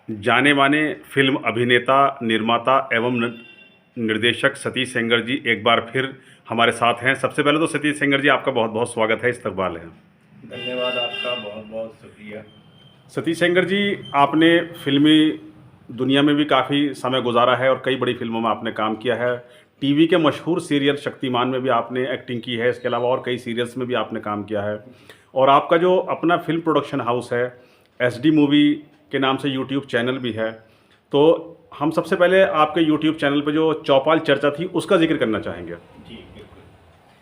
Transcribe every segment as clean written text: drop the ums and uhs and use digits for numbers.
जाने माने फिल्म अभिनेता, निर्माता एवं निर्देशक सतीश सेंगर जी एक बार फिर हमारे साथ हैं। सबसे पहले तो सतीश सेंगर जी आपका बहुत बहुत स्वागत है, इस्तकबाल है। धन्यवाद आपका, बहुत बहुत शुक्रिया। सतीश सेंगर जी, आपने फिल्मी दुनिया में भी काफ़ी समय गुजारा है और कई बड़ी फिल्मों में आपने काम किया है। टीवी के मशहूर सीरियल शक्तिमान में भी आपने एक्टिंग की है, इसके अलावा और कई सीरियल्स में भी आपने काम किया है। और आपका जो अपना फिल्म प्रोडक्शन हाउस है, एसडी मूवी के नाम से यूट्यूब चैनल भी है। तो हम सबसे पहले आपके यूट्यूब चैनल पे जो चौपाल चर्चा थी उसका जिक्र करना चाहेंगे। जी बिल्कुल।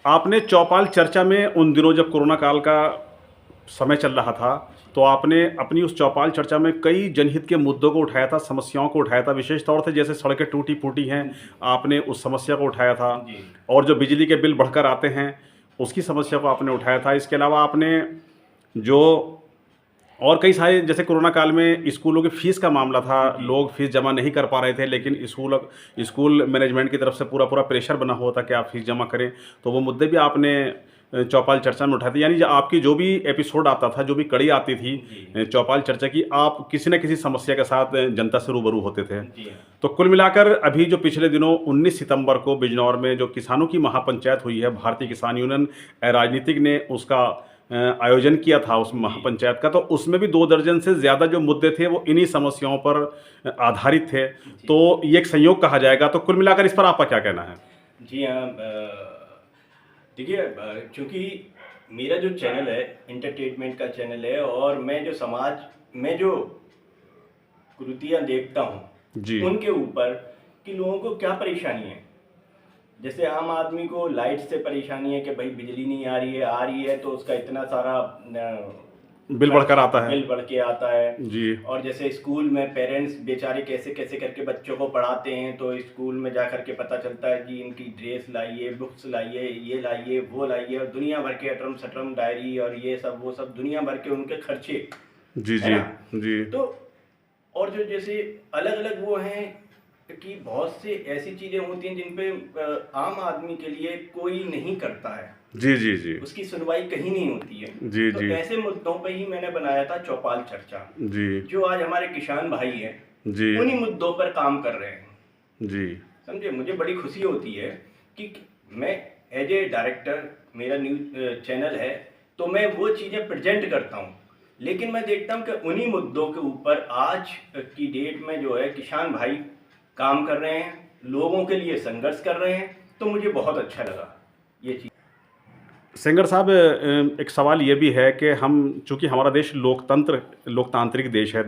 आपने चौपाल चर्चा में उन दिनों जब कोरोना काल का समय चल रहा था, तो आपने अपनी उस चौपाल चर्चा में कई जनहित के मुद्दों को उठाया था, समस्याओं को उठाया था। विशेष तौर से जैसे सड़कें टूटी-फूटी हैं, आपने उस समस्या को उठाया था। जी। और जो बिजली के बिल बढ़कर आते हैं, उसकी समस्या को आपने उठाया था। इसके अलावा आपने जो और कई सारे, जैसे कोरोना काल में स्कूलों की फ़ीस का मामला था, लोग फ़ीस जमा नहीं कर पा रहे थे, लेकिन स्कूल मैनेजमेंट की तरफ से पूरा प्रेशर बना हुआ था कि आप फ़ीस जमा करें। तो वो मुद्दे भी आपने चौपाल चर्चा में उठाए थे। यानी जो आपकी जो भी एपिसोड आता था, जो भी कड़ी आती थी चौपाल चर्चा की, आप किसी न किसी समस्या के साथ जनता से रूबरू होते थे। जी हाँ। तो कुल मिलाकर अभी जो पिछले दिनों 19 सितंबर को बिजनौर में जो किसानों की महापंचायत हुई है, भारतीय किसान यूनियन राजनीतिक ने उसका आयोजन किया था उस महापंचायत का, तो उसमें भी 2 दर्जन से ज़्यादा जो मुद्दे थे वो इन्हीं समस्याओं पर आधारित थे। तो ये एक संयोग कहा जाएगा। तो कुल मिलाकर इस पर आपका क्या कहना है? जी हाँ, देखिए, चूँकि मेरा जो चैनल है एंटरटेनमेंट का चैनल है, और मैं जो समाज में जो कुरीतियाँ देखता जी। हूँ उनके ऊपर कि लोगों को क्या परेशानी है। जैसे आम आदमी को लाइट से परेशानी है कि भाई बिजली नहीं आ रही है तो उसका इतना सारा बिल बढ़कर आता है। बिल बढ़ के आता है। जी। और जैसे स्कूल में पेरेंट्स बेचारे कैसे कैसे करके बच्चों को पढ़ाते हैं, तो स्कूल में जा कर के पता चलता है कि इनकी ड्रेस लाइए, बुक्स लाइए, ये लाइए, वो लाइए, और दुनिया भर के अटरम सटरम डायरी और ये सब वो सब दुनिया भर के उनके खर्चे। जी है जी ना? जी। तो और जो जैसे अलग अलग वो हैं कि बहुत सी ऐसी चीज़ें होती हैं जिन पे आम आदमी के लिए कोई नहीं करता है। जी जी जी। उसकी सुनवाई कहीं नहीं होती है। जी तो जी ऐसे मुद्दों पे ही मैंने बनाया था चौपाल चर्चा, जी जो आज हमारे किसान भाई हैं जी उन्हीं मुद्दों पर काम कर रहे हैं। जी। समझे, मुझे बड़ी खुशी होती है कि मैं एज ए डायरेक्टर, मेरा न्यूज़ चैनल है, तो मैं वो चीज़ें प्रेजेंट करता हूँ, लेकिन मैं देखता हूँ कि उन्हीं मुद्दों के ऊपर आज की डेट में जो है किसान भाई काम कर रहे हैं, लोगों के लिए संघर्ष कर रहे हैं। तो मुझे बहुत अच्छा लगा ये चीज़। सेंगर साहब, एक सवाल ये भी है कि हम, चूंकि हमारा देश लोकतांत्रिक देश है,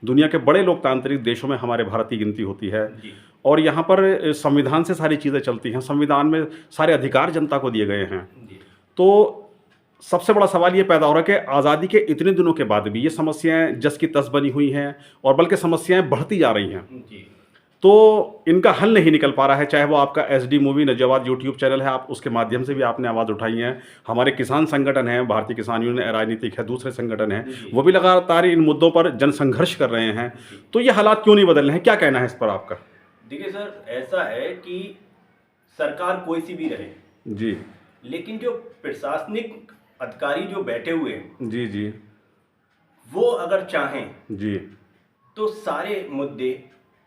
दुनिया के बड़े लोकतांत्रिक देशों में हमारे भारत की गिनती होती है। जी। और यहाँ पर संविधान से सारी चीज़ें चलती हैं, संविधान में सारे अधिकार जनता को दिए गए हैं। जी। तो सबसे बड़ा सवाल ये पैदा हो रहा है कि आज़ादी के इतने दिनों के बाद भी ये समस्याएं जस की तस बनी हुई हैं, और बल्कि समस्याएं बढ़ती जा रही हैं। जी। तो इनका हल नहीं निकल पा रहा है। चाहे वो आपका एसडी मूवी नजवाद यूट्यूब चैनल है, आप उसके माध्यम से भी आपने आवाज़ उठाई है। हमारे किसान संगठन हैं, भारतीय किसान यूनियन राजनीतिक है, दूसरे संगठन हैं, वो भी लगातार इन मुद्दों पर जनसंघर्ष कर रहे हैं। तो ये हालात क्यों नहीं बदल रहे हैं? क्या कहना है इस पर आपका? देखिए सर, ऐसा है कि सरकार कोई सी भी रहे जी लेकिन जो प्रशासनिक अधिकारी जो बैठे हुए हैं जी जी वो अगर चाहें जी तो सारे मुद्दे,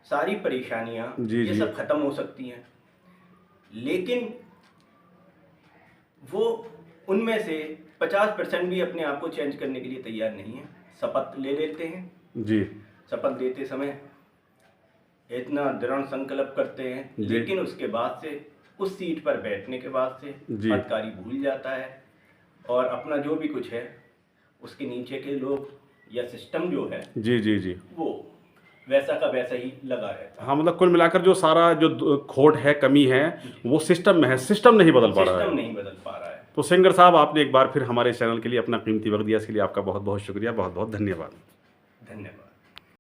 सारी परेशानियां जी ये जी सब खत्म हो सकती हैं। लेकिन वो उनमें से 50% भी अपने आप को चेंज करने के लिए तैयार नहीं है। शपथ ले लेते हैं, जी शपथ लेते समय इतना दृढ़ संकल्प करते हैं, लेकिन उसके बाद से उस सीट पर बैठने के बाद से जी। अधिकारी भूल जाता है, और अपना जो भी कुछ है उसके नीचे के लोग या सिस्टम जो है जी जी जी वो वैसा का वैसा ही लगा रहता है। हाँ, मतलब कुल मिलाकर जो सारा जो खोट है, कमी है, वो सिस्टम में है, सिस्टम नहीं बदल पा रहा है। सिस्टम नहीं बदल पा रहा है। तो सेंगर साहब, आपने एक बार फिर हमारे चैनल के लिए अपना कीमती वक्त दिया, इसके लिए आपका बहुत बहुत शुक्रिया, बहुत बहुत धन्यवाद। धन्यवाद।